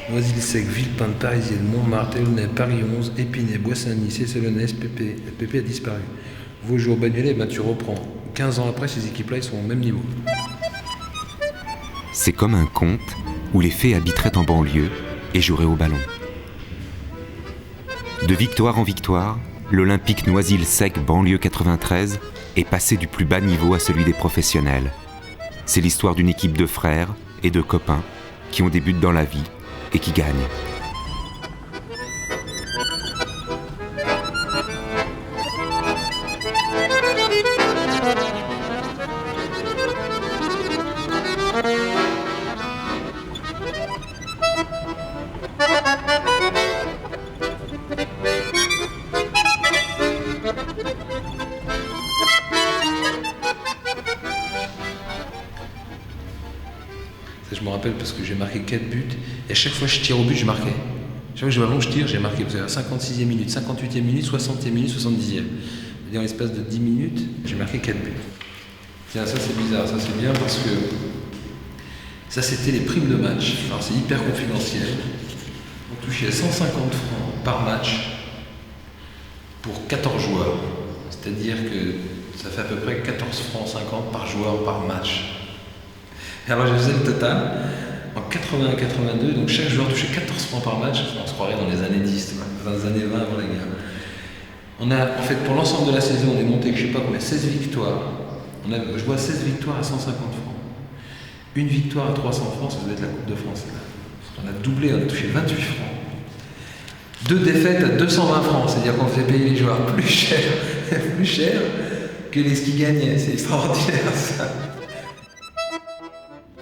Noisy-le-Sec, Villepinte, Parisienne, Montmartre, Elnay, Paris 11, Épinay, Bois-Saint-Denis, Cesselonès, Pépé a disparu. Vaujour, Bagnolet, ben tu reprends. 15 ans après, ces équipes-là, ils sont au même niveau. C'est comme un conte où les fées habiteraient en banlieue et joueraient au ballon. De victoire en victoire, l'Olympique Noisy-le-Sec, banlieue 93, est passé du plus bas niveau à celui des professionnels. C'est l'histoire d'une équipe de frères et de copains qui ont des buts dans la vie et qui gagnent. Ça, je me rappelle parce que j'ai marqué 4 buts et à chaque fois que je tire au but, je marquais. Chaque fois que j'ai le ballon, je tire, j'ai marqué. Vous savez, à 56e minute, 58e minute, 60e minute, 70e. C'est-à-dire, en l'espace de 10 minutes, j'ai marqué 4 buts. Tiens, ça c'est bizarre, ça c'est bien parce que ça c'était les primes de match. Alors c'est hyper confidentiel. On touchait 150 francs par match pour 14 joueurs. C'est-à-dire que ça fait à peu près 14 francs 50 par joueur par match. Et alors je faisais le total. En 81-82, donc chaque joueur touchait 14 francs par match. On se croirait dans les années 10, dans les années 20 avant la guerre. On a, en fait, pour l'ensemble de la saison, on est monté, je sais pas combien, 16 victoires. Je vois 16 victoires à 150 francs. Une victoire à 300 francs, ça doit être la Coupe de France. Là. On a doublé, on a touché 28 francs. 2 défaites à 220 francs, c'est-à-dire qu'on faisait payer les joueurs plus cher que les qui gagnaient. C'est extraordinaire ça.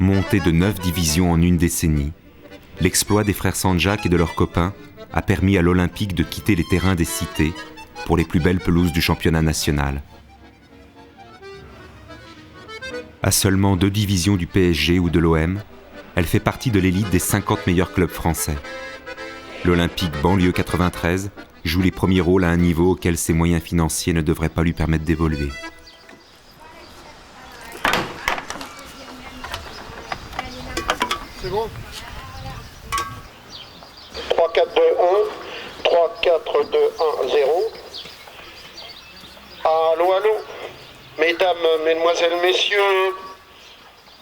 Monté de 9 divisions en une décennie, l'exploit des frères Sanjak et de leurs copains a permis à l'Olympique de quitter les terrains des cités pour les plus belles pelouses du championnat national. À seulement 2 divisions du PSG ou de l'OM, elle fait partie de l'élite des 50 meilleurs clubs français. L'Olympique banlieue 93 joue les premiers rôles à un niveau auquel ses moyens financiers ne devraient pas lui permettre d'évoluer. C'est bon. 3, 4, 2, 1. 3, 4, 2, 1, 0. Allô, allô. Mesdames, Mesdemoiselles, Messieurs,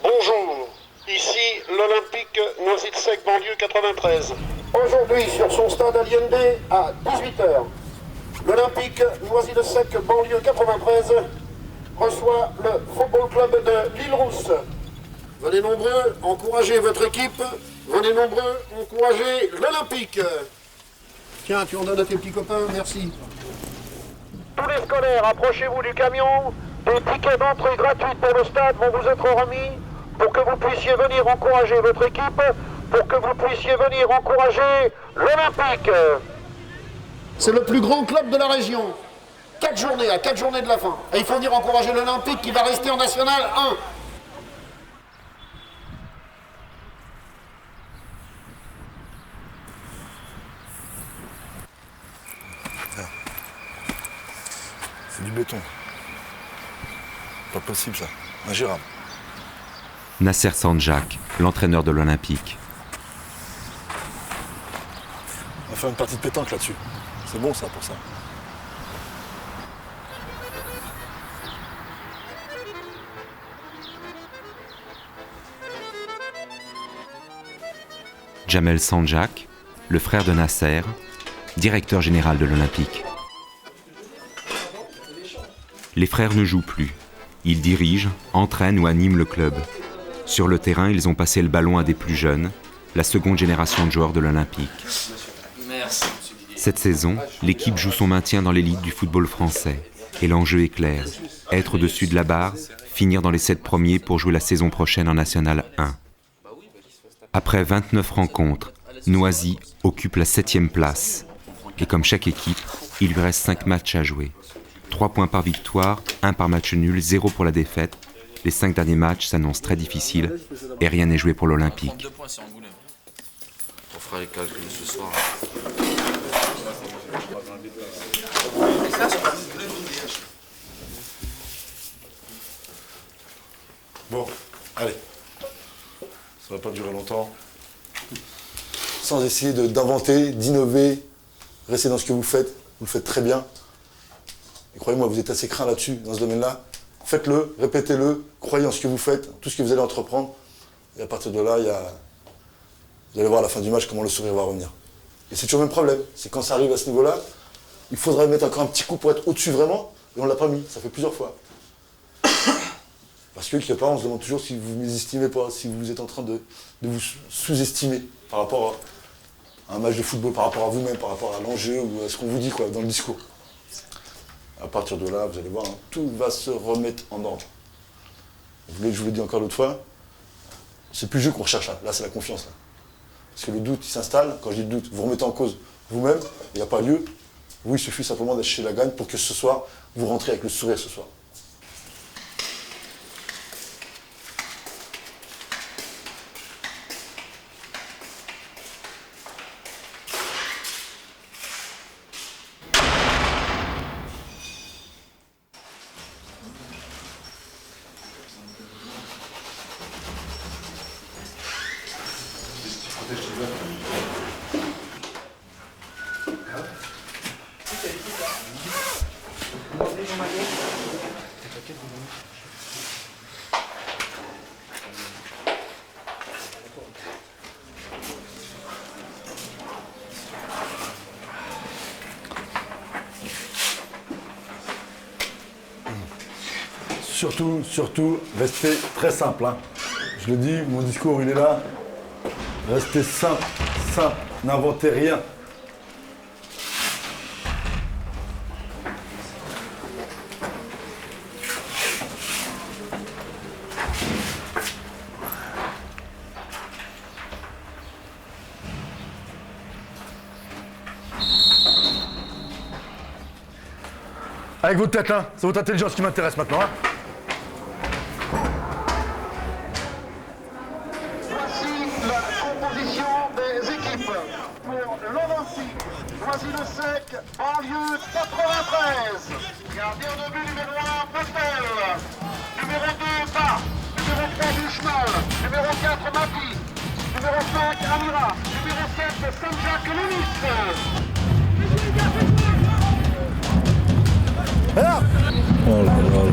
bonjour. Ici l'Olympique Noisy-le-Sec, banlieue 93. Aujourd'hui, sur son stade Allende, à 18h, l'Olympique Noisy-le-Sec, banlieue 93, reçoit le Football Club de l'Île-Rousse. Venez nombreux, encouragez votre équipe. Venez nombreux, encouragez l'Olympique. Tiens, tu en donnes à tes petits copains, merci. Tous les scolaires, approchez-vous du camion. Des tickets d'entrée gratuits pour le stade vont vous être remis pour que vous puissiez venir encourager votre équipe, pour que vous puissiez venir encourager l'Olympique. C'est le plus grand club de la région. 4 journées, à 4 journées de la fin. Et il faut venir encourager l'Olympique qui va rester en National 1. C'est du béton. Pas possible ça. Ingérable. Nasser Sanjak, l'entraîneur de l'Olympique. On va faire une partie de pétanque là-dessus. C'est bon ça pour ça. Jamel Sanjak, le frère de Nasser, directeur général de l'Olympique. Les frères ne jouent plus. Ils dirigent, entraînent ou animent le club. Sur le terrain, ils ont passé le ballon à des plus jeunes, la seconde génération de joueurs de l'Olympique. Cette saison, l'équipe joue son maintien dans l'élite du football français. Et l'enjeu est clair, être au-dessus de la barre, finir dans les 7 premiers pour jouer la saison prochaine en National 1. Après 29 rencontres, Noisy occupe la 7e place. Et comme chaque équipe, il lui reste 5 matchs à jouer. 3 points par victoire, 1 par match nul, 0 pour la défaite. Les 5 derniers matchs s'annoncent très difficiles et rien n'est joué pour l'Olympique. On fera les calculs ce soir. Bon, allez. Ça va pas durer longtemps. sans essayer d'inventer, d'innover, restez dans ce que vous le faites très bien. Et croyez-moi, vous êtes assez craint là-dessus, dans ce domaine-là. Faites-le, répétez-le, croyez en ce que vous faites, tout ce que vous allez entreprendre. Et à partir de là, vous allez voir à la fin du match comment le sourire va revenir. Et c'est toujours le même problème, c'est quand ça arrive à ce niveau-là, il faudrait mettre encore un petit coup pour être au-dessus vraiment, et on ne l'a pas mis, ça fait plusieurs fois. Parce que quelque part, on se demande toujours si vous ne mésestimez pas, si vous êtes en train de vous sous-estimer par rapport à un match de football, par rapport à vous-même, par rapport à l'enjeu ou à ce qu'on vous dit quoi, dans le discours. À partir de là, vous allez voir, hein, tout va se remettre en ordre. Vous voulez que je vous le dise encore l'autre fois, c'est plus le jeu qu'on recherche là, c'est la confiance. Là. Parce que le doute, il s'installe, quand je dis le doute, vous remettez en cause vous-même, il n'y a pas lieu. Vous, il suffit simplement d'acheter la gagne pour que ce soir, vous rentrez avec le sourire ce soir. Surtout, restez très simple. Hein. Je le dis, mon discours, il est là. Restez simple, n'inventez rien. Avec votre tête, hein. C'est votre intelligence qui m'intéresse maintenant. Hein. Noisy-le-Sec, banlieue 93. Gardien de but numéro 1, Postel. Numéro 2, Bas. Numéro 3, Buchmal. Numéro 4, Mati. Numéro 5, Amira. Numéro 7, Saint-Jacques-Lénis. Oh là là.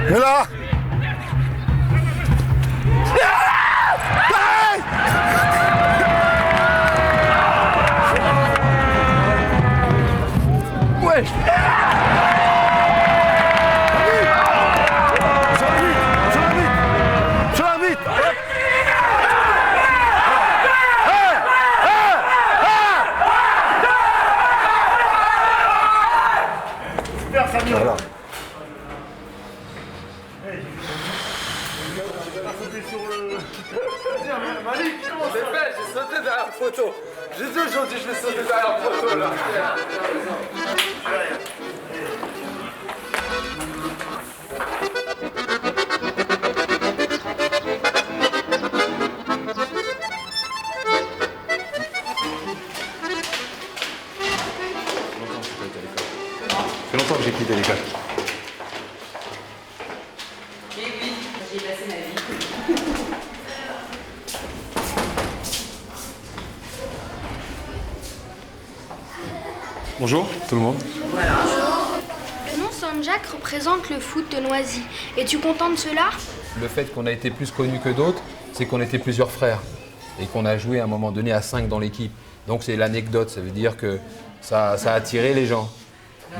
Mais là ouais. Sur l'arbitre. Voilà. J'ai fait, j'ai sauté derrière le poteau. J'ai dit aujourd'hui, je vais sauter derrière le poteau là. Ça fait longtemps que j'ai quitté l'école. Et oui, j'ai passé ma vie. Bonjour tout le monde. Le nom Saint-Jacques représente le foot de Noisy. Es-tu content de cela? Le fait qu'on a été plus connus que d'autres, c'est qu'on était plusieurs frères et qu'on a joué à un moment donné à 5 dans l'équipe. Donc c'est l'anecdote, ça veut dire que ça a attiré les gens.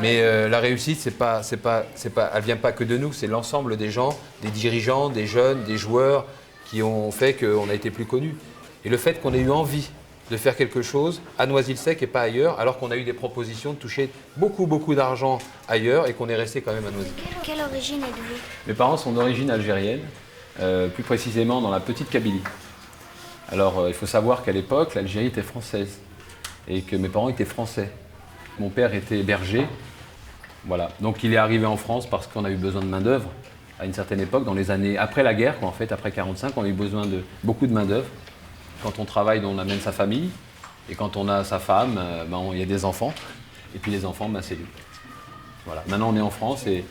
Mais la réussite, elle vient pas que de nous, c'est l'ensemble des gens, des dirigeants, des jeunes, des joueurs qui ont fait qu'on a été plus connus. Et le fait qu'on ait eu envie de faire quelque chose à Noisy-le-Sec et pas ailleurs, alors qu'on a eu des propositions de toucher beaucoup d'argent ailleurs et qu'on est resté quand même à Noisy. Quelle origine êtes-vous? Mes parents sont d'origine algérienne, plus précisément dans la petite Kabylie. Alors il faut savoir qu'à l'époque, l'Algérie était française et que mes parents étaient français. Mon père était berger, voilà. Donc il est arrivé en France parce qu'on a eu besoin de main-d'œuvre à une certaine époque, dans les années après la guerre, quoi, en fait, après 1945, on a eu besoin de beaucoup de main-d'œuvre. Quand on travaille, on amène sa famille. Et quand on a sa femme, il y a des enfants. Et puis les enfants, c'est lui. Voilà. Maintenant, on est en France et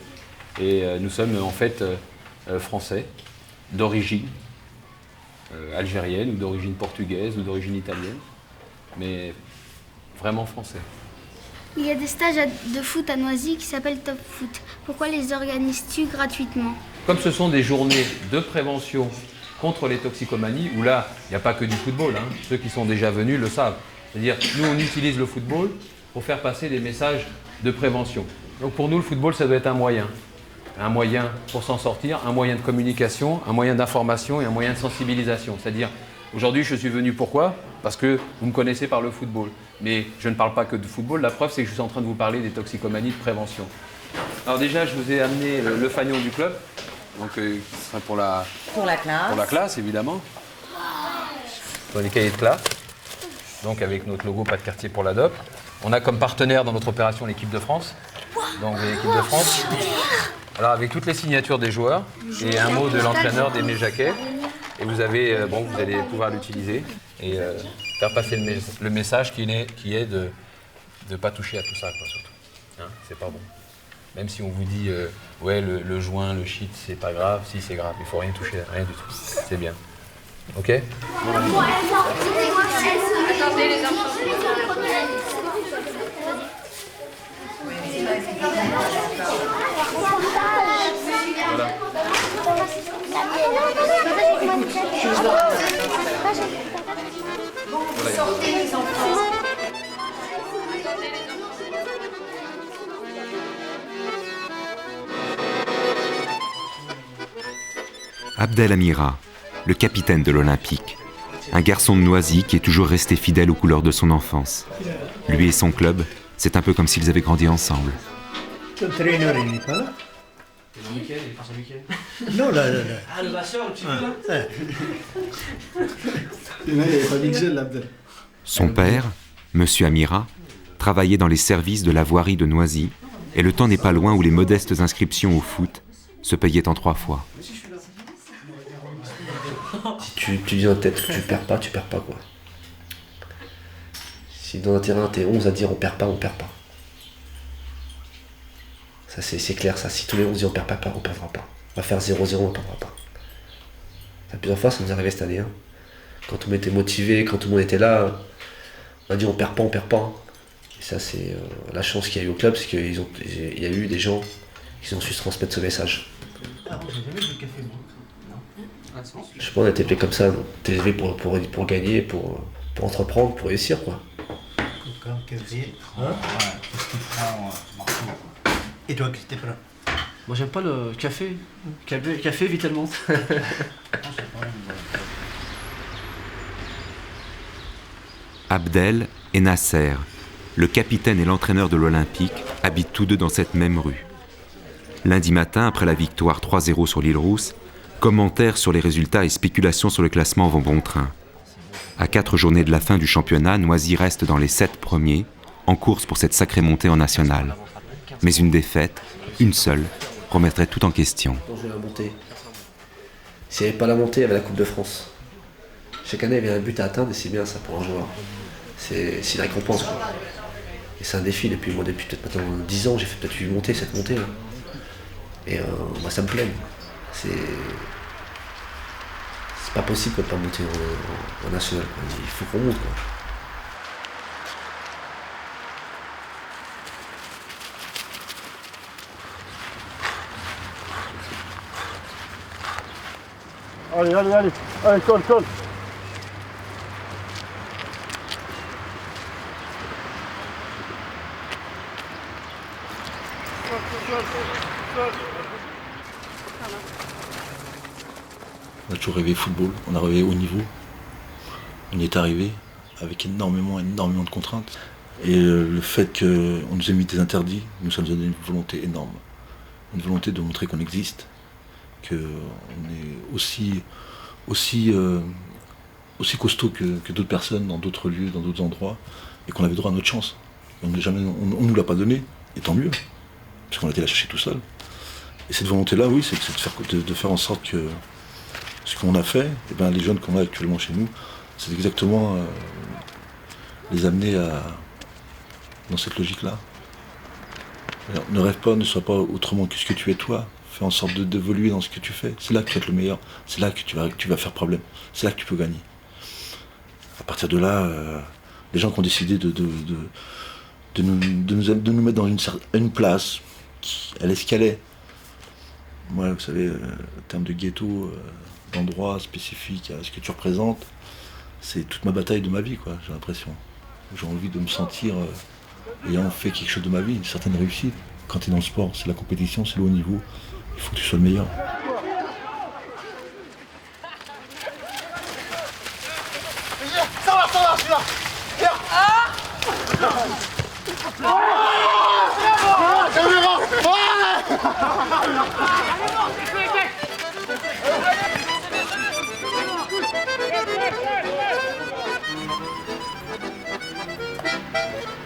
nous sommes en fait français, d'origine algérienne ou d'origine portugaise ou d'origine italienne, mais vraiment français. Il y a des stages de foot à Noisy qui s'appellent Top Foot. Pourquoi les organises-tu gratuitement? Comme ce sont des journées de prévention contre les toxicomanies, où là, il n'y a pas que du football, hein. Ceux qui sont déjà venus le savent. C'est-à-dire, nous, on utilise le football pour faire passer des messages de prévention. Donc pour nous, le football, ça doit être un moyen pour s'en sortir, un moyen de communication, un moyen d'information et un moyen de sensibilisation. C'est-à-dire, aujourd'hui, je suis venu pourquoi? Parce que vous me connaissez par le football. Mais je ne parle pas que de football, la preuve, c'est que je suis en train de vous parler des toxicomanies de prévention. Alors déjà, je vous ai amené le fanion du club, donc ce sera pour la classe. Pour la classe, évidemment. Dans les cahiers de classe, donc avec notre logo Pas de quartier pour l'ADOP. On a comme partenaire dans notre opération l'équipe de France. Donc l'équipe de France. Alors avec toutes les signatures des joueurs et un mot de l'entraîneur d'Aimé Jacquet. Et vous avez, vous allez pouvoir l'utiliser et faire passer le message qui est de ne pas toucher à tout ça, quoi, surtout. Hein, c'est pas bon. Même si on vous dit, ouais, le joint, le shit, c'est pas grave, si c'est grave, il faut rien toucher, rien du tout. C'est bien. Ok? Attendez les enfants. Voilà. Sortez les enfants. Abdel Amira, le capitaine de l'Olympique, un garçon de Noisy qui est toujours resté fidèle aux couleurs de son enfance. Lui et son club, c'est un peu comme s'ils avaient grandi ensemble. L'entraîneur, il n'est pas là. Jean-Michel, il est pas Jean-Michel. Non, là. Ah, le basseur, le petit peu, là. Il n'y avait pas Michel, là, Abdel. Son père, Monsieur Amira, travaillait dans les services de la voirie de Noisy, et le temps n'est pas loin où les modestes inscriptions au foot se payaient en 3 fois. Si tu dis en tête que tu perds pas quoi. Si dans un terrain t'es 11 à dire on perd pas. Ça c'est clair ça. Si tous les 11 disent on perd pas, on perdra pas. On va faire 0-0, on perdra pas. Ça, plusieurs fois ça nous est arrivé cette année. Hein. Quand on était motivé, quand tout le monde était là, on a dit on perd pas. Et ça c'est la chance qu'il y a eu au club, c'est qu'il y a eu des gens qui ont su se transmettre ce message. Je sais pas, on a été élevé comme ça, t'es élevé pour gagner, pour entreprendre, pour réussir quoi. Et toi, qu'est-ce que t'es pas là? Moi j'aime pas le café. Café vitalement. Abdel et Nasser, le capitaine et l'entraîneur de l'Olympique, habitent tous deux dans cette même rue. Lundi matin, après la victoire 3-0 sur l'île Rousse, commentaires sur les résultats et spéculations sur le classement vont bon train. À 4 journées de la fin du championnat, Noisy reste dans les 7 premiers, en course pour cette sacrée montée en nationale. Mais une défaite, une seule, remettrait tout en question. La montée. S'il n'y avait pas la montée, il y avait la Coupe de France. Chaque année, il y avait un but à atteindre et c'est bien ça pour un joueur. C'est une récompense. Quoi. Et c'est un défi depuis peut-être maintenant 10 ans, j'ai fait peut-être 8 montées, cette montée. Là. Et moi, ça me plaît. C'est pas possible de ne pas monter en national. Quoi. Il faut qu'on monte. Quoi. Allez, colle. On a toujours rêvé football, on a rêvé haut niveau. On y est arrivé avec énormément de contraintes. Et le fait qu'on nous ait mis des interdits, ça nous a donné une volonté énorme. Une volonté de montrer qu'on existe, qu'on est aussi costaud que d'autres personnes dans d'autres lieux, dans d'autres endroits, et qu'on avait droit à notre chance. On ne nous l'a pas donné, et tant mieux, parce qu'on a été la chercher tout seul. Et cette volonté-là, oui, c'est de faire en sorte que ce qu'on a fait, eh ben, les jeunes qu'on a actuellement chez nous, c'est exactement les amener dans cette logique-là. Alors, ne rêve pas, ne sois pas autrement que ce que tu es toi. Fais en sorte d'évoluer dans ce que tu fais. C'est là que tu vas être le meilleur. C'est là que tu vas faire problème. C'est là que tu peux gagner. À partir de là, les gens qui ont décidé de nous mettre dans une place, elle est ce qu'elle est. Moi, vous savez, en termes de ghetto, d'endroits spécifiques à ce que tu représentes, c'est toute ma bataille de ma vie, quoi, j'ai l'impression. J'ai envie de me sentir ayant fait quelque chose de ma vie, une certaine réussite. Quand tu es dans le sport, c'est la compétition, c'est le haut niveau. Il faut que tu sois le meilleur.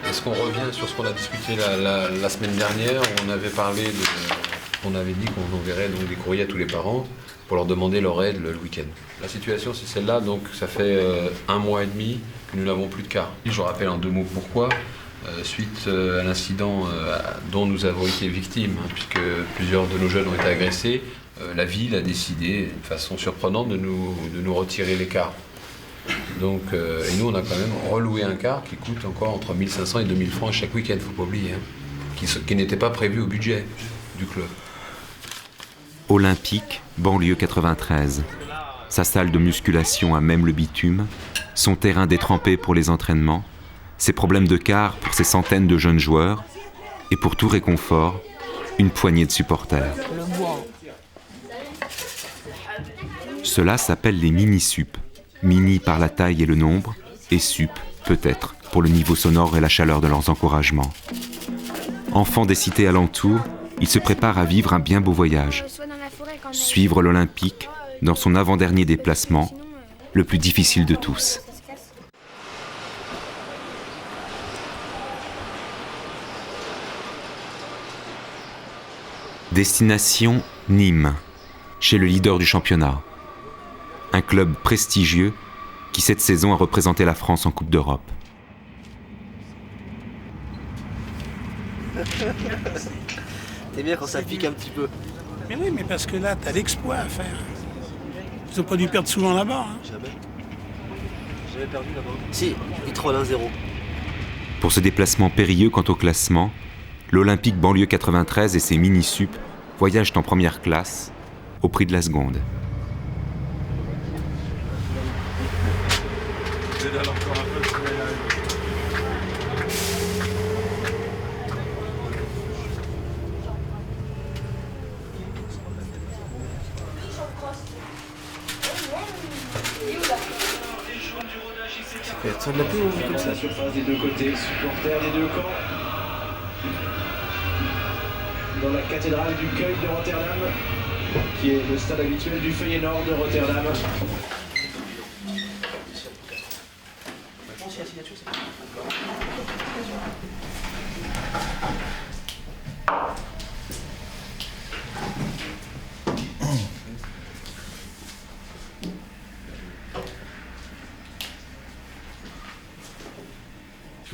Est-ce qu'on revient sur ce qu'on a discuté la semaine dernière où on avait parlé on avait dit qu'on enverrait donc des courriers à tous les parents pour leur demander leur aide le week-end. La situation c'est celle-là, donc ça fait 1 mois et demi que nous n'avons plus de car. Je rappelle en 2 mots pourquoi. Suite à l'incident dont nous avons été victimes, puisque plusieurs de nos jeunes ont été agressés, la ville a décidé de façon surprenante de nous retirer les cars. Donc, et nous on a quand même reloué un car qui coûte encore entre 1500 et 2000 francs chaque week-end, faut pas oublier, qui n'était pas prévu au budget du club. Olympique, banlieue 93. Sa salle de musculation à même le bitume, son terrain détrempé pour les entraînements, ses problèmes de car pour ses centaines de jeunes joueurs, et pour tout réconfort, une poignée de supporters. Cela s'appelle les mini-sup. Mini par la taille et le nombre, et sup, peut-être, pour le niveau sonore et la chaleur de leurs encouragements. Enfants des cités alentours, ils se préparent à vivre un bien beau voyage. Suivre l'Olympique dans son avant-dernier déplacement, le plus difficile de tous. Destination Nîmes, chez le leader du championnat. Un club prestigieux qui cette saison a représenté la France en Coupe d'Europe. C'est bien quand ça pique un petit peu. Mais oui, mais parce que là, t'as l'exploit à faire. Ils ont pas dû perdre souvent là-bas. Jamais. Jamais perdu là-bas. Si, ils trollent 1-0. Pour ce déplacement périlleux quant au classement, l'Olympique banlieue 93 et ses mini-sup voyagent en première classe au prix de la seconde. Ça de la pluie ou comme ça? La surface des deux côtés, supporters des deux camps. Dans la cathédrale du Cueil de Rotterdam, qui est le stade habituel du Feyenoord de Rotterdam.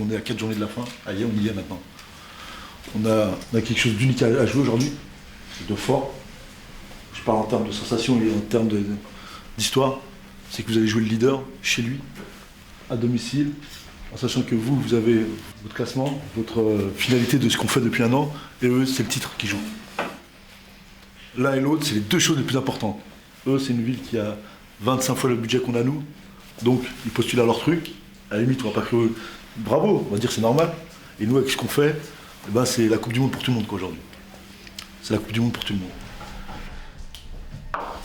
On est à 4 journées de la fin, allez, on y est maintenant. On a quelque chose d'unique à jouer aujourd'hui, de fort. Je parle en termes de sensations et en termes d'histoire. C'est que vous allez jouer le leader chez lui, à domicile, en sachant que vous avez votre classement, votre finalité de ce qu'on fait depuis 1 an, et eux, c'est le titre qu'ils jouent. L'un et l'autre, c'est les 2 choses les plus importantes. Eux, c'est une ville qui a 25 fois le budget qu'on a nous, donc ils postulent à leur truc. À la limite, on va pas que bravo, on va dire c'est normal. Et nous, avec ce qu'on fait, eh ben, c'est la Coupe du Monde pour tout le monde aujourd'hui. C'est la Coupe du Monde pour tout le monde.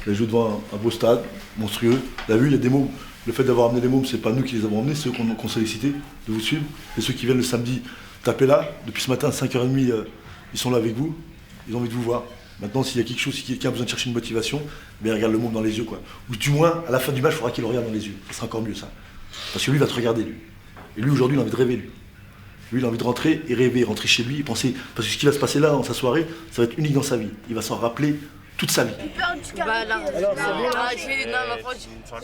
On a joué devant un beau stade, monstrueux. Vous avez vu, il y a des mômes. Le fait d'avoir amené les mômes, c'est pas nous qui les avons emmenés, c'est eux qu'on sollicité de vous suivre. Et ceux qui viennent le samedi taper là, depuis ce matin à 5h30, ils sont là avec vous, ils ont envie de vous voir. Maintenant, s'il y a quelque chose, si quelqu'un a besoin de chercher une motivation, ben, il regarde le môme dans les yeux, quoi. Ou du moins, à la fin du match, il faudra qu'il le regarde dans les yeux. Ça sera encore mieux, ça. Parce que lui, il va te regarder, lui. Et lui, aujourd'hui, il a envie de rêver, lui. Lui, il a envie de rentrer et rêver, rentrer chez lui et penser. Parce que ce qui va se passer là, dans sa soirée, ça va être unique dans sa vie. Il va s'en rappeler toute sa vie. Bah là,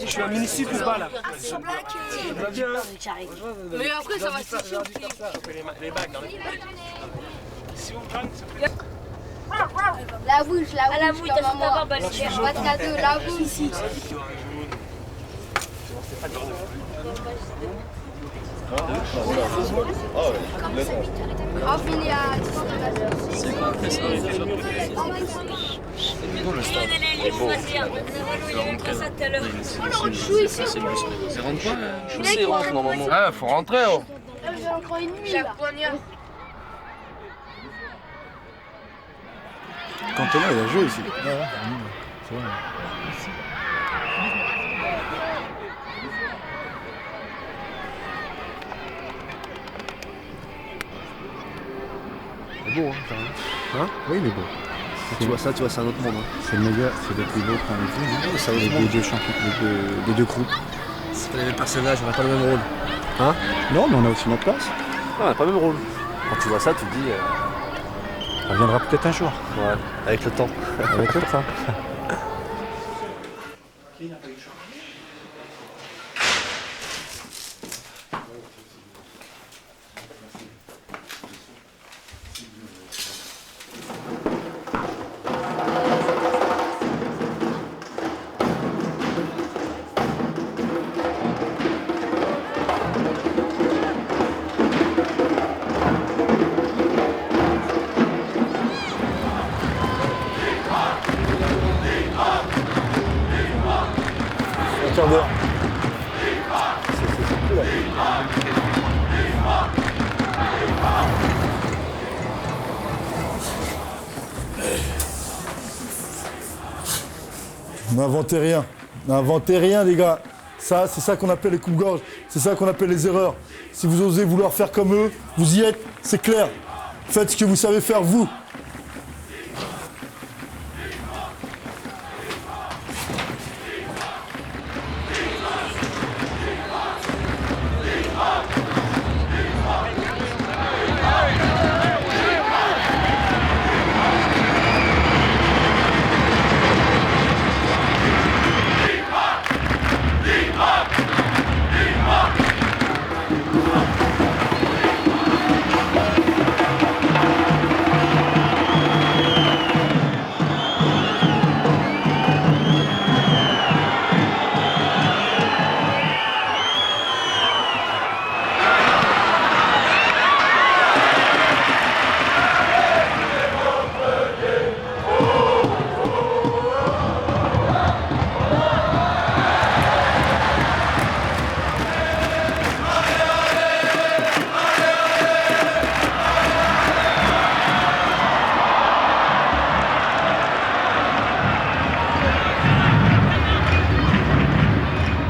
Je suis un municip ou pas là? mais après ça va se faire. La bouche, comme maman. Pas de cadeau, la bouche ici. On finit à 10h. Ah, faut rentrer. Oh. J'ai encore une nuit là. Cantona, il a joué ici. C'est vrai. C'est beau, hein, quand même. Hein? Oui, il est beau. Tu vois ça, c'est un autre monde. Hein. C'est le meilleur, c'est le plus beau qu'on ait vu. C'est un autre Les monde. deux champions, les deux groupes. C'est pas les mêmes personnages, on n'a pas le même rôle. Hein? Non, mais on a aussi notre place. Non, on n'a pas le même rôle. Quand tu vois ça, tu te dis. Ça viendra peut-être un jour. Ouais, avec le temps. Avec le temps. N'inventez rien. N'inventez rien, les gars. Ça, c'est ça qu'on appelle les coupes-gorges. C'est ça qu'on appelle les erreurs. Si vous osez vouloir faire comme eux, vous y êtes, c'est clair. Faites ce que vous savez faire, vous.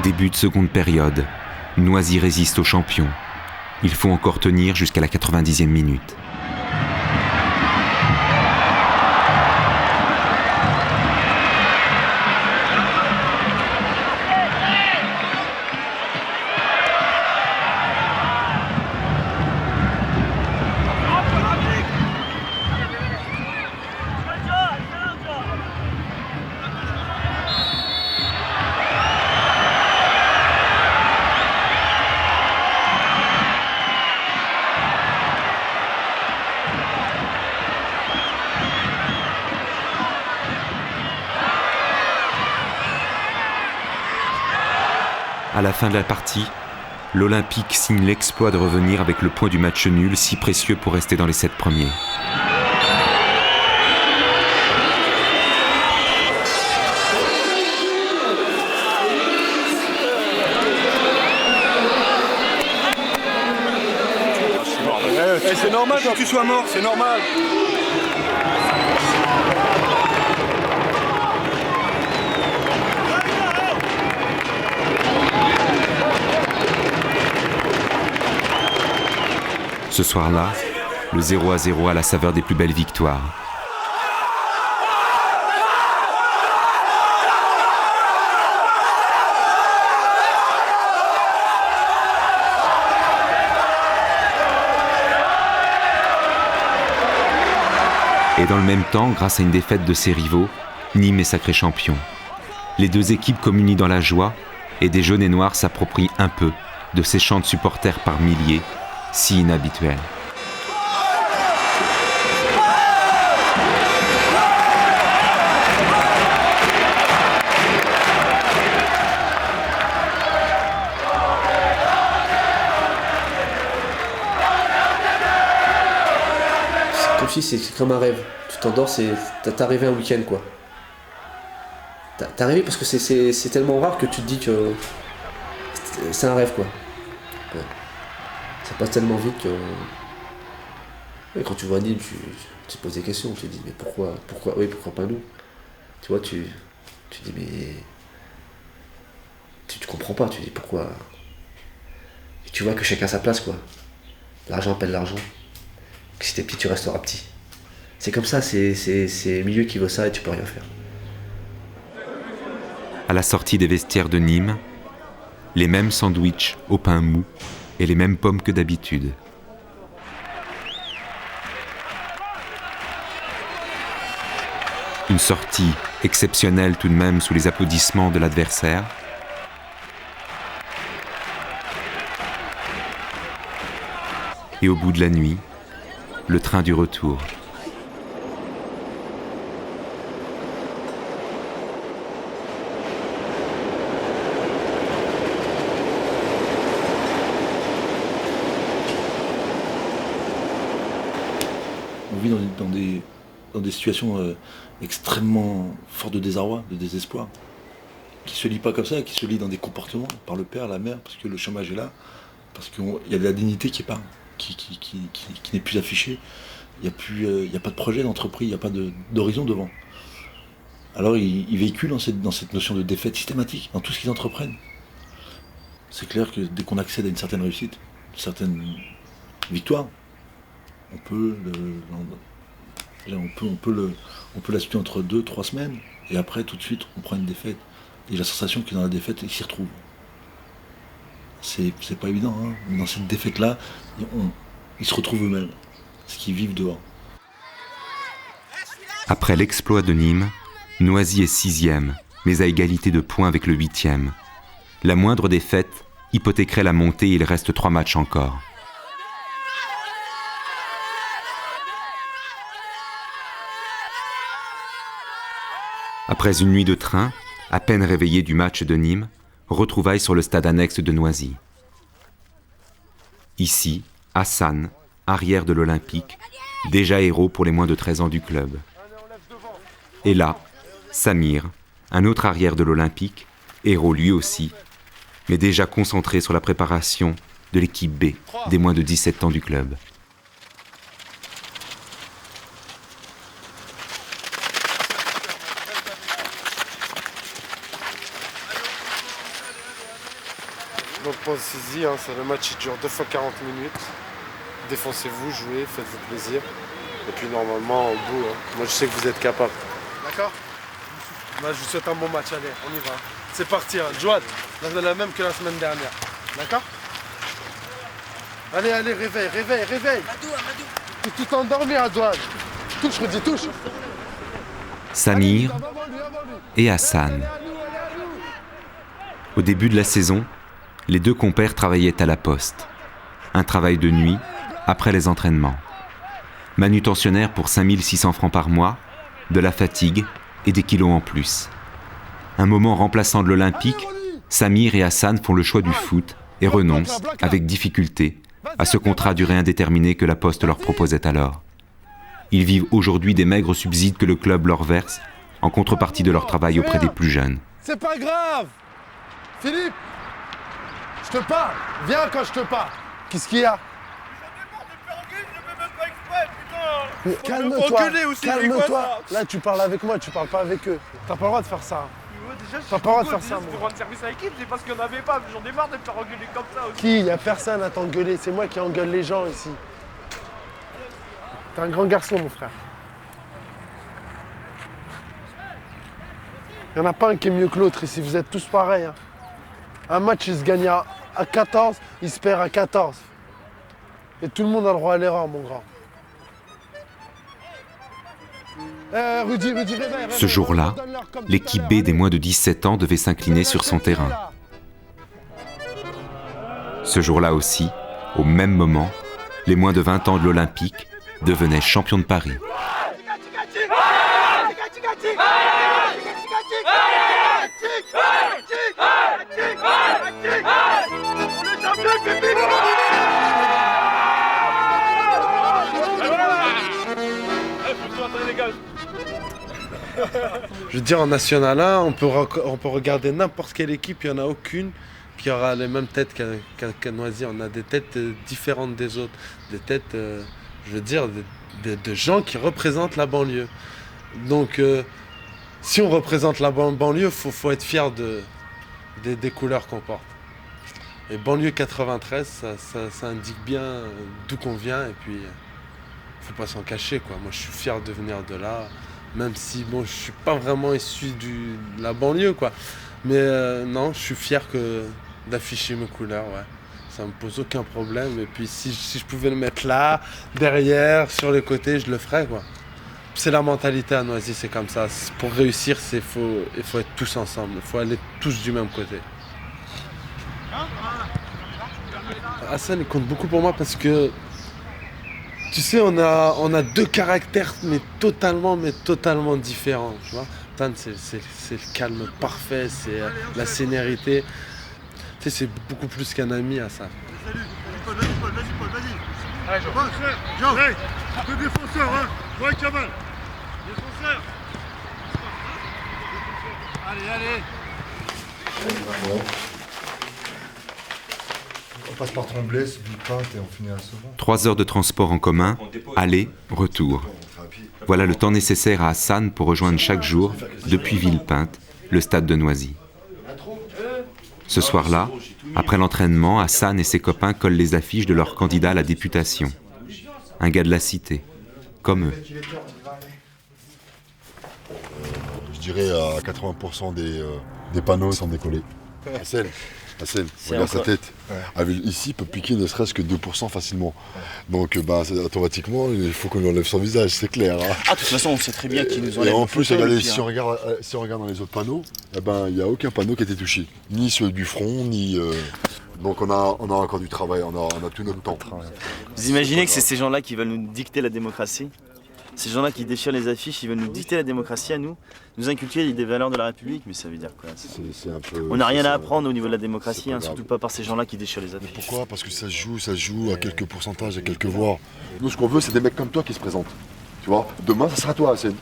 Début de seconde période. Noisy résiste aux champions. Il faut encore tenir jusqu'à la 90e minute. À la fin de la partie, l'Olympique signe l'exploit de revenir avec le point du match nul, si précieux pour rester dans les 7 premiers. C'est normal que tu sois mort, c'est normal. Ce soir-là, le 0-0 a la saveur des plus belles victoires. Et dans le même temps, grâce à une défaite de ses rivaux, Nîmes est sacré champion. Les deux équipes communient dans la joie et des jaunes et noirs s'approprient un peu de ces chants de supporters par milliers, si inhabituels. C'est comme si c'est comme un rêve. Tu t'endors, t'es arrivé un week-end quoi. T'es arrivé parce que c'est tellement rare que tu te dis que c'est un rêve quoi. Ouais. Ça passe tellement vite que... Et quand tu vois Nîmes, tu te poses des questions, tu te dis mais pourquoi pas nous? Tu vois, tu dis mais... Tu comprends pas, tu dis pourquoi... Et tu vois que chacun a sa place quoi. L'argent appelle l'argent. Que si t'es petit, tu resteras petit. C'est comme ça, c'est le milieu qui veut ça et tu peux rien faire. À la sortie des vestiaires de Nîmes, les mêmes sandwichs au pain mou et les mêmes pommes que d'habitude. Une sortie exceptionnelle tout de même sous les applaudissements de l'adversaire. Et au bout de la nuit, le train du retour. On vit dans des situations extrêmement fortes de désarroi, de désespoir, qui se lit pas comme ça, qui se lit dans des comportements par le père, la mère, parce que le chômage est là, parce qu'il y a de la dignité qui part, qui n'est plus affichée. Il n'y a pas de projet d'entreprise, il n'y a pas d'horizon devant. Alors ils véhiculent dans cette notion de défaite systématique, dans tout ce qu'ils entreprennent. C'est clair que dès qu'on accède à une certaine réussite, une certaine victoire, on peut la situer entre 2-3 semaines, et après tout de suite on prend une défaite. Et la sensation que dans la défaite, ils s'y retrouvent. C'est pas évident, hein, mais dans cette défaite-là, ils se retrouvent eux-mêmes, ce qu'ils vivent dehors. Après l'exploit de Nîmes, Noisy est 6e, mais à égalité de points avec le 8e. La moindre défaite hypothéquerait la montée et il reste 3 matchs encore. Après une nuit de train, à peine réveillé du match de Nîmes, retrouvailles sur le stade annexe de Noisy. Ici, Hassan, arrière de l'Olympique, déjà héros pour les moins de 13 ans du club. Et là, Samir, un autre arrière de l'Olympique, héros lui aussi, mais déjà concentré sur la préparation de l'équipe B, des moins de 17 ans du club. Donc pensez-y, hein, c'est le match qui dure 2 fois 40 minutes. Défoncez-vous, jouez, faites-vous plaisir. Et puis normalement, au bout, hein, moi je sais que vous êtes capable. D'accord? Moi je vous souhaite un bon match, allez, on y va. C'est parti, hein. Joad, la même que la semaine dernière. D'accord? Allez, réveille. Tu es tout endormi, hein, Joad. Touche, je dis touche. Samir et Hassan. Au début de la saison, les deux compères travaillaient à la poste. Un travail de nuit, après les entraînements. Manutentionnaire pour 5 600 francs par mois, de la fatigue et des kilos en plus. Un moment remplaçant de l'Olympique, Samir et Hassan font le choix du foot et renoncent, avec difficulté, à ce contrat à durée indéterminée que la Poste leur proposait alors. Ils vivent aujourd'hui des maigres subsides que le club leur verse, en contrepartie de leur travail auprès des plus jeunes. C'est pas grave, Philippe. Je te parle, viens quand je te parle. Qu'est-ce qu'il y a? Calme-toi. Là, tu parles avec moi, tu parles pas avec eux. T'as pas le droit de faire ça. T'as pas le droit de faire ça, moi. Pour rendre service à l'équipe, c'est parce qu'il n'y en avait pas. J'en ai marre de me faire engueuler comme ça aussi. Qui? Y a personne à t'engueuler. C'est moi qui engueule les gens ici. T'es un grand garçon, mon frère. Il n'y en a pas un qui est mieux que l'autre ici. Vous êtes tous pareils. Hein. Un match, il se gagne à 14, il se perd à 14. Et tout le monde a le droit à l'erreur, mon grand. Ce jour-là, l'équipe B des moins de 17 ans devait s'incliner sur son terrain. Ce jour-là aussi, au même moment, les moins de 20 ans de l'Olympique devenaient champions de Paris. Je veux dire, en National 1, on peut regarder n'importe quelle équipe, il n'y en a aucune qui aura les mêmes têtes qu'à Noisy. On a des têtes différentes des autres, des têtes, je veux dire, de gens qui représentent la banlieue. Donc, si on représente la banlieue, faut être fier des couleurs qu'on porte. Et banlieue 93, ça indique bien d'où qu'on vient, et puis faut pas s'en cacher, quoi. Moi, je suis fier de venir de là, même si bon, je suis pas vraiment issu de la banlieue, quoi. Mais non, je suis fier d'afficher mes couleurs, ouais. Ça me pose aucun problème. Et puis si je pouvais le mettre là, derrière, sur les côtés, je le ferais, quoi. C'est la mentalité à Noisy, c'est comme ça. Pour réussir, il faut être tous ensemble, il faut aller tous du même côté. Hassan, il compte beaucoup pour moi parce que, tu sais, on a deux caractères, mais totalement différents, tu vois. Hassan, c'est le calme parfait, c'est la sénérité. Tu sais, c'est beaucoup plus qu'un ami, Hassan. Salut, vas-y, Paul, vas-y. Allez, Jean, hey, deux défenseurs, hein. Ouais, Kamal. Défenseur. Allez. On passe par Tremblay, Villepinte et on finit à Sevran. 3 heures de transport en commun, aller, retour. Voilà le temps nécessaire à Hassan pour rejoindre chaque jour, depuis Villepinte, le stade de Noisy. Ce soir-là, après l'entraînement, Hassan et ses copains collent les affiches de leur candidat à la députation. Un gars de la cité, comme eux. Je dirais à 80% des panneaux sont décollés. Hassan, regarde sa tête. Ici, il peut piquer ne serait-ce que 2% facilement. Donc, automatiquement, il faut qu'on lui enlève son visage, c'est clair. Hein. Ah, de toute façon, on sait très bien qu'il nous enlève. Et en plus, regardez, si on regarde dans les autres panneaux, il n'y a aucun panneau qui a été touché. Ni ceux du front, ni... Donc, on a encore du travail, on a tout notre temps. Vous imaginez que c'est ces gens-là qui veulent nous dicter la démocratie ? Ces gens-là qui déchirent les affiches, ils veulent nous dicter la démocratie à nous inculquer des valeurs de la République, mais ça veut dire quoi? C'est un peu, on n'a rien à apprendre au niveau de la démocratie, surtout pas par ces gens-là qui déchirent les affiches. Mais pourquoi? Parce que ça se joue à quelques pourcentages, à quelques voix. Nous, ce qu'on veut, c'est des mecs comme toi qui se présentent. Tu vois, demain, ça sera toi, Hassan.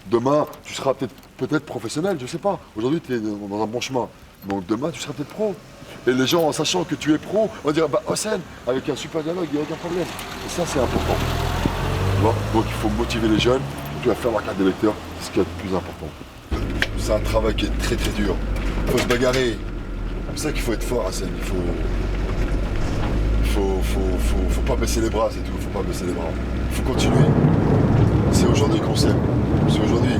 Demain, tu seras peut-être professionnel, je sais pas. Aujourd'hui, tu es dans un bon chemin. Donc demain, tu seras peut-être pro. Et les gens, en sachant que tu es pro, vont dire, Hassan, avec un super dialogue, il n'y a aucun problème. Et ça, c'est important. Donc il faut motiver les jeunes, tu vas faire leur carte d'électeur, c'est ce qu'il y a de plus important. C'est un travail qui est très très dur. Il faut se bagarrer. C'est pour ça qu'il faut être fort, Hassan. Faut pas baisser les bras, c'est tout. Faut pas baisser les bras. Il faut continuer. C'est aujourd'hui qu'on s'aime. C'est aujourd'hui.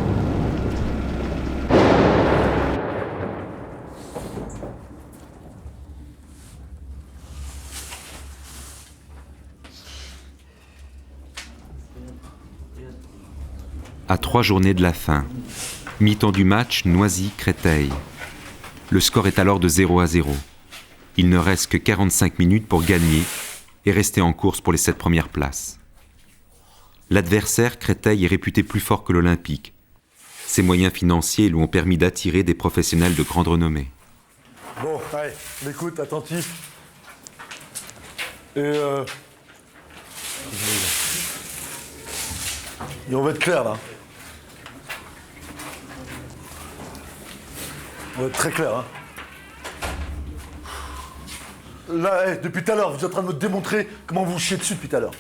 À 3 journées de la fin, mi-temps du match Noisy-Créteil. Le score est alors de 0-0. Il ne reste que 45 minutes pour gagner et rester en course pour les 7 premières places. L'adversaire, Créteil, est réputé plus fort que l'Olympique. Ses moyens financiers lui ont permis d'attirer des professionnels de grande renommée. Bon, allez, on écoute, attentif. Et on va être clair là. On va être très clair. Hein. Là, depuis tout à l'heure, vous êtes en train de me démontrer comment vous vous chiez dessus depuis tout à l'heure.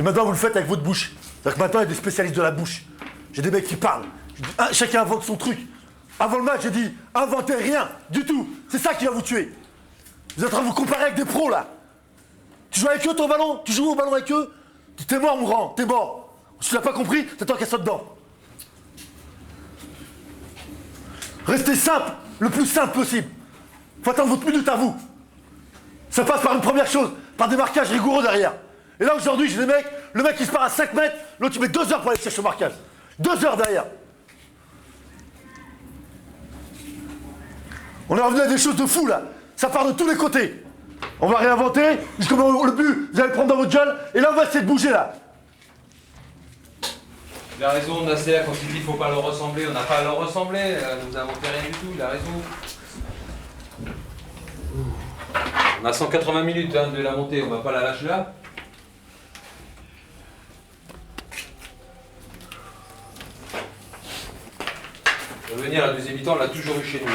Et maintenant, vous le faites avec votre bouche. C'est-à-dire que maintenant, il y a des spécialistes de la bouche. J'ai des mecs qui parlent. Chacun invente son truc. Avant le match, j'ai dit, inventez rien du tout. C'est ça qui va vous tuer. Vous êtes en train de vous comparer avec des pros, là. Tu joues avec eux, ton ballon? Tu joues au ballon avec eux? T'es mort, mon grand, t'es mort. Si tu l'as pas compris, c'est toi qui as dedans. Restez simple, le plus simple possible. Faut attendre votre minute à vous. Ça passe par une première chose, par des marquages rigoureux derrière. Et là, aujourd'hui, j'ai des mecs, le mec il se part à 5 mètres, l'autre il met 2 heures pour aller chercher le marquage. 2 heures derrière. On est revenu à des choses de fou là. Ça part de tous les côtés. On va réinventer, jusqu'au moment où le but, vous allez le prendre dans votre gueule, et là on va essayer de bouger là. Il a raison, Nasser, quand il dit qu'il ne faut pas leur ressembler, on n'a pas à leur ressembler, ne vous inventez rien du tout, il a raison. On a 180 minutes de la montée, on va pas la lâcher là. Revenir à la deuxième mi-temps, on l'a toujours eu chez nous.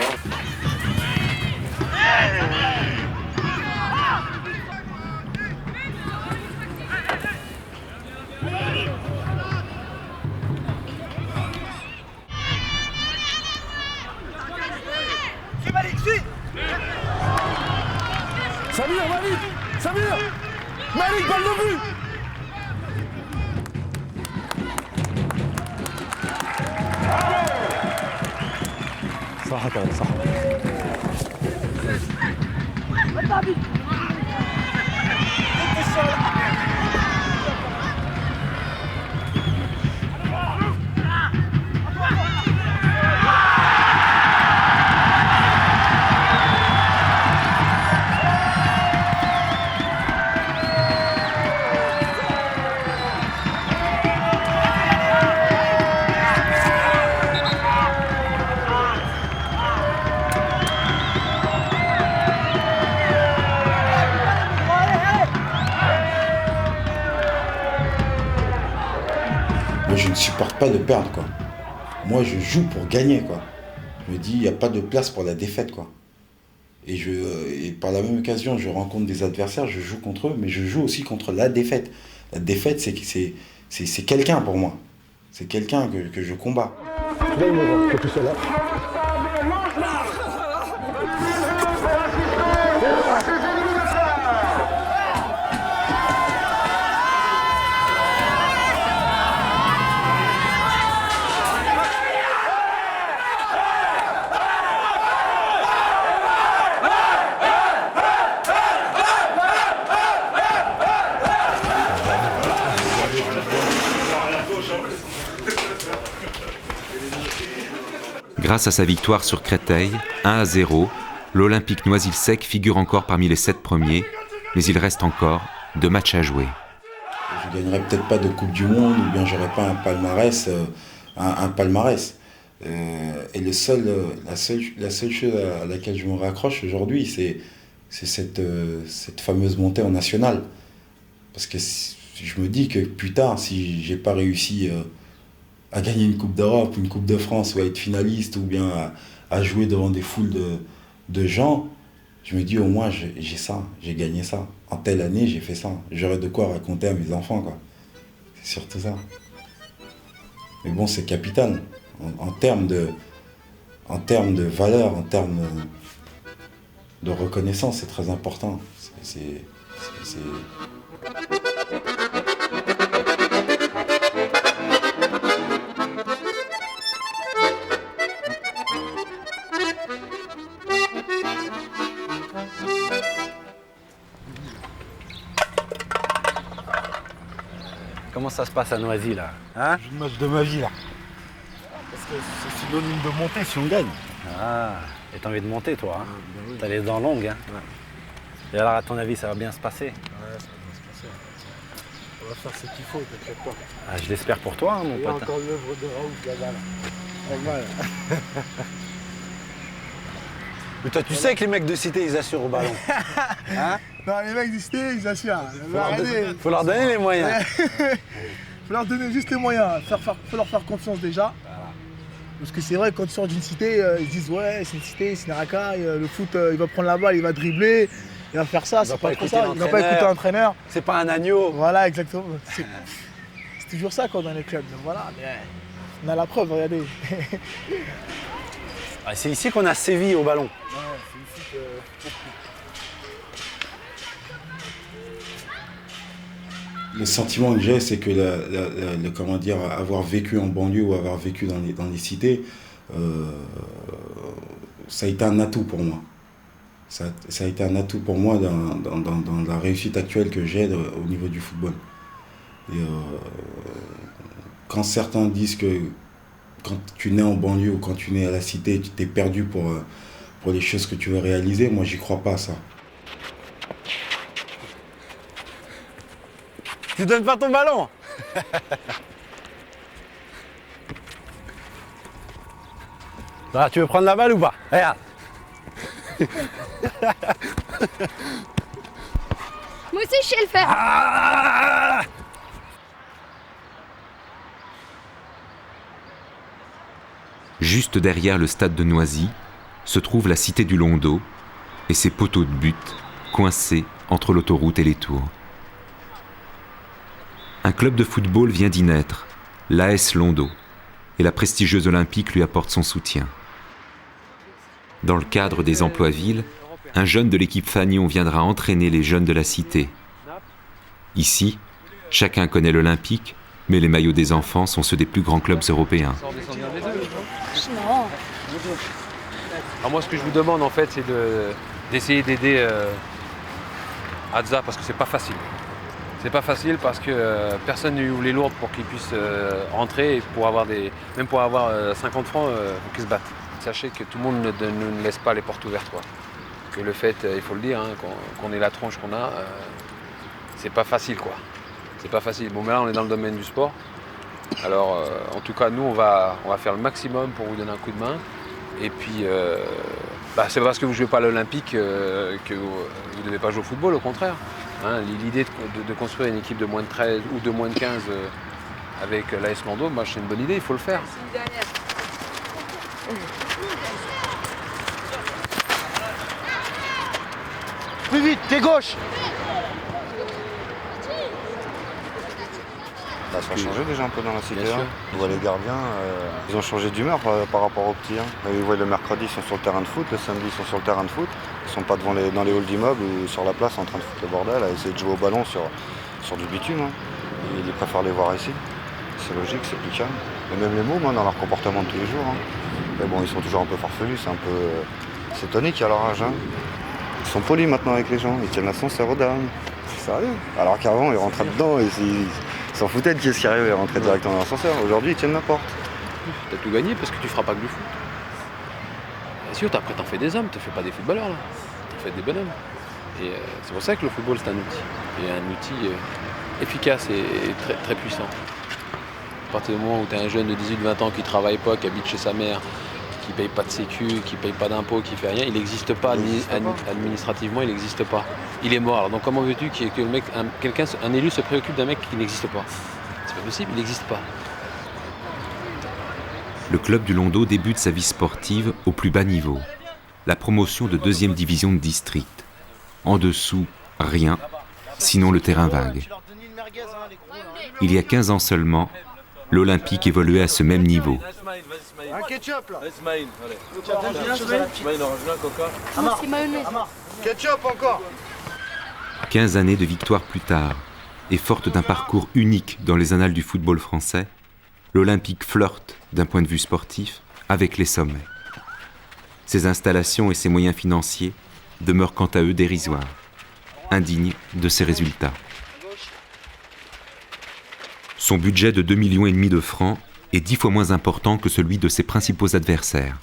C'est Malik, suis! Samir, Malik! Samir! Malik, balle de but! صح كده صح Je ne supporte pas de perdre, quoi. Moi, je joue pour gagner, quoi. Je me dis, il n'y a pas de place pour la défaite, quoi. Et par la même occasion, je rencontre des adversaires, je joue contre eux, mais je joue aussi contre la défaite. La défaite, c'est quelqu'un pour moi. C'est quelqu'un que je combats. Donne-moi, que tu sois là. Grâce à sa victoire sur Créteil, 1-0, l'Olympique Noisy-le-Sec figure encore parmi les 7 premiers, mais il reste encore 2 matchs à jouer. Je ne gagnerai peut-être pas de Coupe du Monde, ou bien j'aurai pas un palmarès. Et la seule chose à laquelle je me raccroche aujourd'hui, c'est cette fameuse montée en nationale. Parce que je me dis que plus tard, si j'ai pas réussi à gagner une Coupe d'Europe, une Coupe de France, ou à être finaliste, ou bien à jouer devant des foules de gens, je me dis au moins j'ai ça, j'ai gagné ça. En telle année, j'ai fait ça. J'aurai de quoi raconter à mes enfants, quoi. C'est surtout ça. Mais bon, c'est capital. En termes de valeur, en termes de reconnaissance, c'est très important. Comment ça se passe à Noisy là, hein? Je joue le match de ma vie là. Parce que c'est synonyme de monter si on gagne. Ah, et t'as envie de monter toi, hein? Ben oui. T'as les dents longues, hein? Ouais. Et alors à ton avis ça va bien se passer? Ouais, ça va bien se passer. On va faire ce qu'il faut, t'inquiète pas. Ah, je l'espère pour toi, hein, mon Il y a pote. encore l'œuvre de Raoult là-bas là. Normal. Mais toi tu sais que les mecs de cité ils assurent au ballon. Hein? Non, les mecs du cité, ils assurent. Faut leur donner les moyens. Faut leur donner juste les moyens. Faut leur faire confiance déjà. Voilà. Parce que c'est vrai, quand tu sors d'une cité, ils se disent ouais, c'est une cité, c'est une racaille, le foot, il va prendre la balle, il va dribbler, il va faire ça, c'est pas trop ça. Il va pas écouter l'entraîneur. C'est pas un agneau. Voilà, exactement. C'est toujours ça quand dans les clubs. Donc voilà, mais on a la preuve, regardez. Ah, c'est ici qu'on a sévi au ballon. Ouais, c'est ici que... Le sentiment que j'ai, c'est que comment dire, avoir vécu en banlieue ou avoir vécu dans les cités, ça a été un atout pour moi. Ça a été un atout pour moi dans la réussite actuelle que j'ai au niveau du football. Et quand certains disent que quand tu nais en banlieue ou quand tu nais à la cité, tu t'es perdu pour les choses que tu veux réaliser, moi j'y crois pas à ça. Tu donnes pas ton ballon. Ah, tu veux prendre la balle ou pas? Regarde. Moi aussi, je sais le faire. Ah! Juste derrière le stade de Noisy se trouve la cité du Londeau et ses poteaux de but coincés entre l'autoroute et les tours. Un club de football vient d'y naître, l'AS Londeau, et la prestigieuse Olympique lui apporte son soutien. Dans le cadre des emplois villes, un jeune de l'équipe Fagnon viendra entraîner les jeunes de la cité. Ici, chacun connaît l'Olympique, mais les maillots des enfants sont ceux des plus grands clubs européens. Non. Alors moi, ce que je vous demande, en fait, c'est d'essayer d'aider Hadza, parce que c'est pas facile. C'est pas facile parce que personne ne lui ouvre les lourdes pour qu'il puisse rentrer et même pour avoir 50 francs, faut qu'il se batte. Sachez que tout le monde ne laisse pas les portes ouvertes, quoi. Que le fait, il faut le dire, hein, qu'on ait la tronche qu'on a, c'est pas facile, quoi. C'est pas facile. Bon, mais là, on est dans le domaine du sport. Alors, en tout cas, nous, on va faire le maximum pour vous donner un coup de main. Et puis, c'est parce que vous ne jouez pas à l'Olympique que vous ne devez pas jouer au football, au contraire. Hein, l'idée de construire une équipe de moins de 13 ou de moins de 15 avec l'AS Londeau, moi, c'est une bonne idée, il faut le faire. Plus vite, t'es gauche. Ça a changé déjà un peu dans la cité. Bien sûr. On voit les gardiens, ils ont changé d'humeur par rapport aux petits. Ils voient le mercredi, ils sont sur le terrain de foot, le samedi, ils sont sur le terrain de foot. Ils sont pas dans les halls d'immeubles ou sur la place en train de foutre le bordel, à essayer de jouer au ballon sur du bitume. Ils préfèrent les voir ici. C'est logique, c'est plus calme. Et même les mômes dans leur comportement de tous les jours. Mais bon, ils sont toujours un peu farfelus, c'est tonique à leur âge. Ils sont polis maintenant avec les gens, ils tiennent l'ascenseur aux dames. C'est sérieux. Alors qu'avant, ils rentraient dedans et ils s'en foutaient de qui est-ce qui arrivait, ils rentraient directement dans l'ascenseur. Aujourd'hui, ils tiennent la porte. T'as tout gagné parce que tu feras pas que du foot. Bien sûr, après t'en fais des hommes, tu fais pas des footballeurs là. Tu fais des bonhommes. Et c'est pour ça que le football c'est un outil. Et un outil efficace et très, très puissant. À partir du moment où tu as un jeune de 18-20 ans qui travaille pas, qui habite chez sa mère, qui paye pas de sécu, qui paye pas d'impôts, qui fait rien, il n'existe pas administrativement, il n'existe pas. Il est mort. Alors donc comment veux-tu que le mec, un élu se préoccupe d'un mec qui n'existe pas? C'est pas possible, il n'existe pas. Le club du Londeau débute sa vie sportive au plus bas niveau, la promotion de 2e division de district. En dessous, rien, sinon le terrain vague. Il y a 15 ans seulement, l'Olympique évoluait à ce même niveau. Un ketchup là. C'est mayonnaise. Ketchup encore. 15 années de victoire plus tard, et forte d'un parcours unique dans les annales du football français, l'Olympique flirte, d'un point de vue sportif, avec les sommets. Ses installations et ses moyens financiers demeurent quant à eux dérisoires, indignes de ses résultats. Son budget de 2,5 millions de francs est 10 fois moins important que celui de ses principaux adversaires.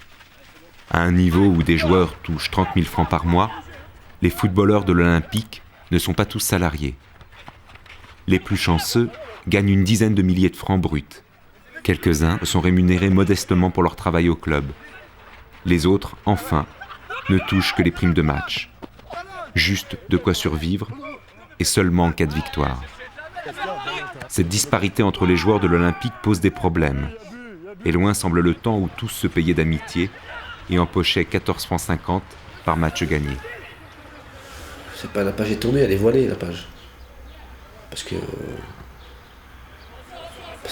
À un niveau où des joueurs touchent 30 000 francs par mois, les footballeurs de l'Olympique ne sont pas tous salariés. Les plus chanceux gagnent une dizaine de milliers de francs bruts. Quelques-uns sont rémunérés modestement pour leur travail au club. Les autres, enfin, ne touchent que les primes de match. Juste de quoi survivre, et seulement en cas de victoire. Cette disparité entre les joueurs de l'Olympique pose des problèmes. Et loin semble le temps où tous se payaient d'amitié et empochaient 14,50 francs par match gagné. C'est pas la page est tournée, elle est voilée la page. Parce que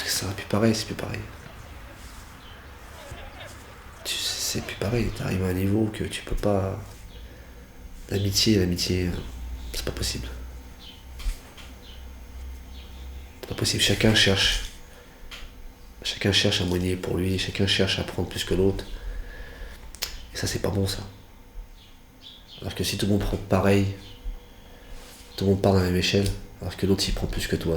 ça va plus pareil, c'est plus pareil. C'est plus pareil, t'arrives à un niveau que tu peux pas. L'amitié, c'est pas possible. C'est pas possible, chacun cherche à moigner pour lui, chacun cherche à prendre plus que l'autre. Et ça c'est pas bon ça. Alors que si tout le monde prend pareil, tout le monde part dans la même échelle, alors que l'autre il prend plus que toi,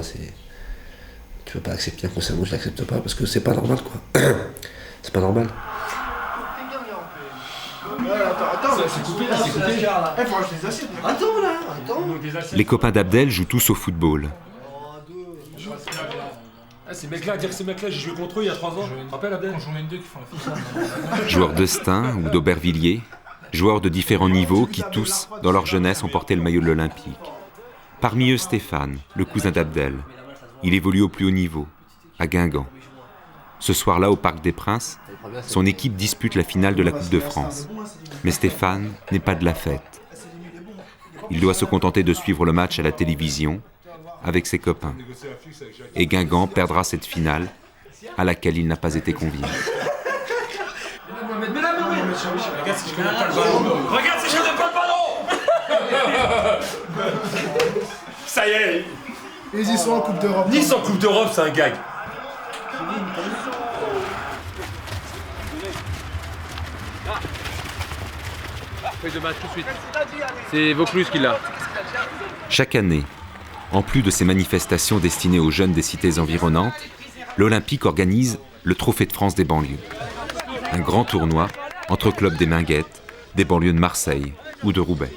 Tu peux pas accepter un concert, moi je l'accepte pas parce que c'est pas normal quoi. C'est pas normal. Les copains d'Abdel jouent tous au football. Ces mecs-là, dire que ces mecs-là, j'ai joué contre eux il y a 3 ans. Tu te rappelles, Abdel ? Joueurs d'Estaing ou d'Aubervilliers, joueurs de différents niveaux qui tous, dans leur jeunesse, ont porté le maillot de l'Olympique. Parmi eux Stéphane, le cousin d'Abdel. Il évolue au plus haut niveau, à Guingamp. Ce soir-là, au Parc des Princes, son équipe dispute la finale de la Coupe de France. Mais Stéphane n'est pas de la fête. Il doit se contenter de suivre le match à la télévision, avec ses copains. Et Guingamp perdra cette finale, à laquelle il n'a pas été convié. Regarde si je connais pas le ballon. Regarde si je connais pas le ballon. Ça y est. Ils y sont en Coupe d'Europe. Nice en Coupe d'Europe, c'est un gag. Feuille de match tout de suite. C'est Vaucluse qui l'a. Chaque année, en plus de ces manifestations destinées aux jeunes des cités environnantes, l'Olympique organise le Trophée de France des banlieues. Un grand tournoi entre clubs des Minguettes, des banlieues de Marseille ou de Roubaix.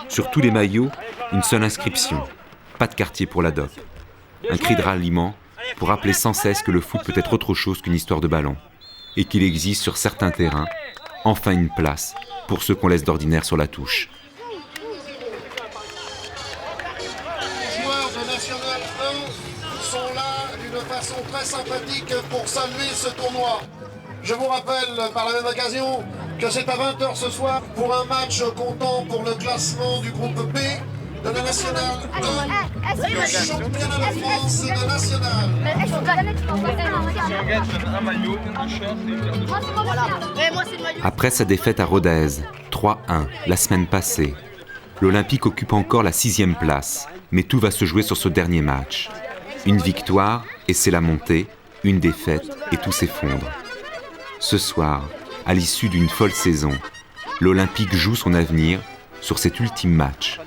Sur tous les maillots, une seule inscription, pas de quartier pour la DOP. Un cri de ralliement pour rappeler sans cesse que le foot peut être autre chose qu'une histoire de ballon et qu'il existe sur certains terrains enfin une place pour ceux qu'on laisse d'ordinaire sur la touche. Les joueurs de National 1 sont là d'une façon très sympathique pour saluer ce tournoi. Je vous rappelle par la même occasion que c'est à 20h ce soir pour un match comptant pour le classement du groupe B de la Nationale 1. Le championnat de France de Nationale. Après sa défaite à Rodez, 3-1, la semaine passée, l'Olympique occupe encore la 6e place, mais tout va se jouer sur ce dernier match. Une victoire, et c'est la montée, une défaite, et tout s'effondre. Ce soir, à l'issue d'une folle saison, l'Olympique joue son avenir sur cet ultime match.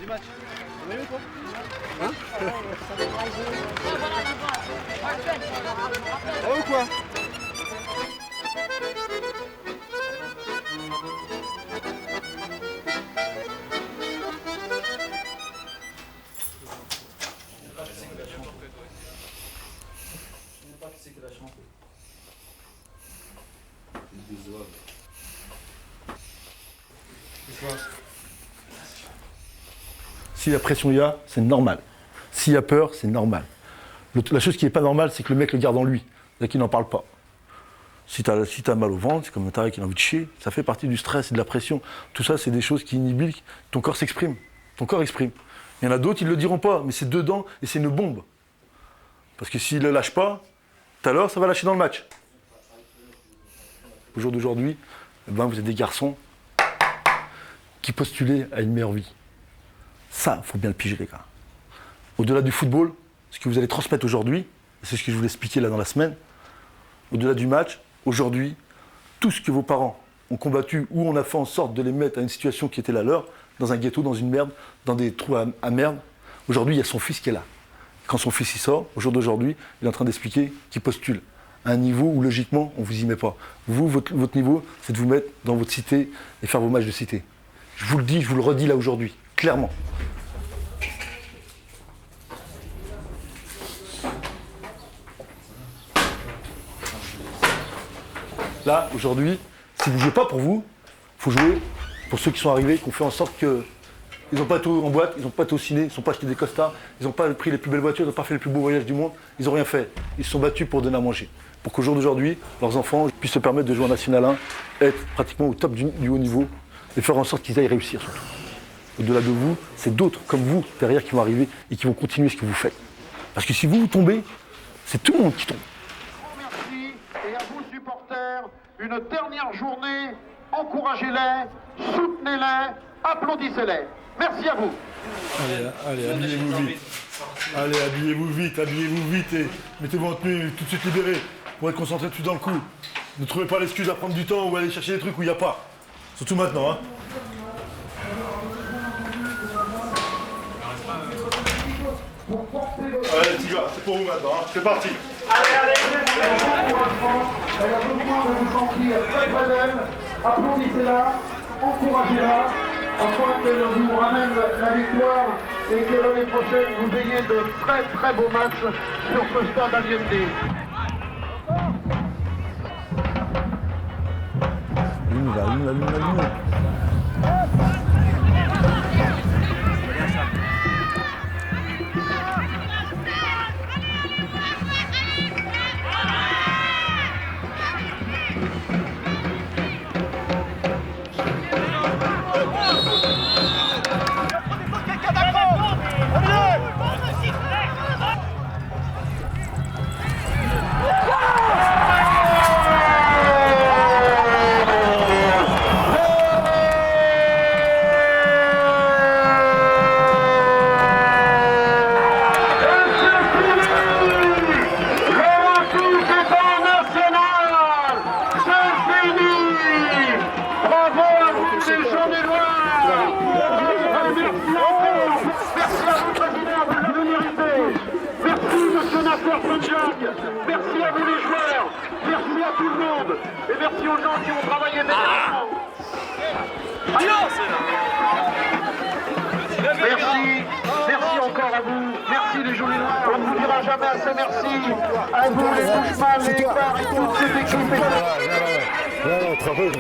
S'il y a pression, il y a, c'est normal. S'il y a peur, c'est normal. La chose qui n'est pas normale, c'est que le mec le garde en lui, et qu'il n'en parle pas. Si t'as mal au ventre, c'est comme un taré qui a envie de chier, ça fait partie du stress et de la pression. Tout ça, c'est des choses qui inhibent, ton corps s'exprime. Ton corps exprime. Il y en a d'autres, ils ne le diront pas, mais c'est dedans et c'est une bombe. Parce que s'il ne le lâche pas, tout à l'heure, ça va lâcher dans le match. Au jour d'aujourd'hui, ben, vous êtes des garçons qui postulaient à une meilleure vie. Ça, il faut bien le piger, les gars. Au-delà du football, ce que vous allez transmettre aujourd'hui, c'est ce que je voulais expliquer là dans la semaine, au-delà du match, aujourd'hui, tout ce que vos parents ont combattu ou on a fait en sorte de les mettre à une situation qui était la leur, dans un ghetto, dans une merde, dans des trous à merde, aujourd'hui, il y a son fils qui est là. Quand son fils y sort, au jour d'aujourd'hui, il est en train d'expliquer qu'il postule à un niveau où, logiquement, on ne vous y met pas. Vous, votre niveau, c'est de vous mettre dans votre cité et faire vos matchs de cité. Je vous le dis, je vous le redis là aujourd'hui, clairement. Là, aujourd'hui, si vous ne jouez pas pour vous, il faut jouer pour ceux qui sont arrivés, qui ont fait en sorte qu'ils n'ont pas été en boîte, ils n'ont pas été au ciné, ils ne sont pas acheté des costards, ils n'ont pas pris les plus belles voitures, ils n'ont pas fait les plus beaux voyages du monde, ils n'ont rien fait. Ils se sont battus pour donner à manger. Pour qu'au jour d'aujourd'hui, leurs enfants puissent se permettre de jouer en National 1, être pratiquement au top du haut niveau et faire en sorte qu'ils aillent réussir surtout. Au-delà de vous, c'est d'autres comme vous derrière qui vont arriver et qui vont continuer ce que vous faites. Parce que si vous tombez, c'est tout le monde qui tombe. Merci et à vous supporters, une dernière journée, encouragez-les, soutenez-les, applaudissez-les. Merci à vous. Allez, habillez-vous vite. Allez, habillez-vous vite et mettez-vous en tenue tout de suite libéré pour être concentré tout dans le coup. Ne trouvez pas l'excuse à prendre du temps ou aller chercher des trucs où il n'y a pas. Surtout maintenant, hein. Allez, les gars, c'est pour vous maintenant, hein. C'est parti. Elle a besoin de vous sentir très près d'elle. Applaudissez-la, encouragez-la, afin qu'elle vous ramène la victoire et que l'année prochaine vous ayez de très très beaux matchs sur ce stade Allende. Merci à vous les joueurs, merci à tout le monde et merci aux gens qui ont travaillé bénévolement. Merci encore à vous, merci les Jaunets Noirs, on ne vous dira jamais assez merci. À vous les Bushman, les Hectars et toute cette équipe. Travail,